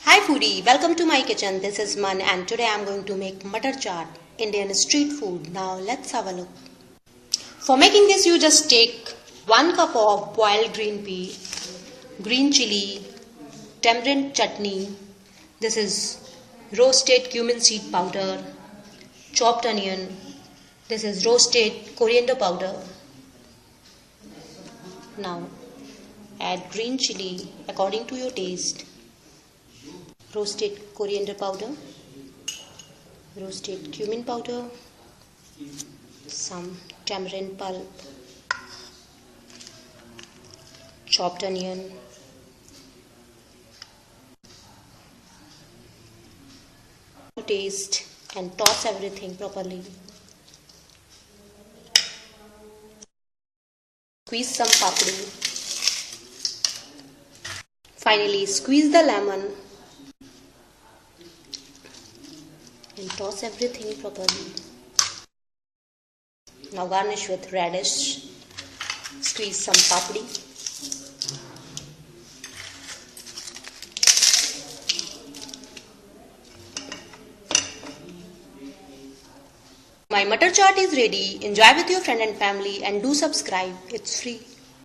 Hi foodie, welcome to my kitchen. This is Man and today I am going to make Matar chaat, Indian street food. Now let's have a look. For making this you just take 1 cup of boiled green pea, green chili, tamarind chutney. This is roasted cumin seed powder, chopped onion. This is roasted coriander powder. Now add green chili according to your taste. Roasted coriander powder, roasted cumin powder, some tamarind pulp, chopped onion, to taste and toss everything properly. Squeeze some papdi. Finally, squeeze the lemon and toss everything properly. Now garnish with radish. Squeeze some papdi. My Matar chaat is ready. Enjoy with your friend and family and do subscribe. It's free.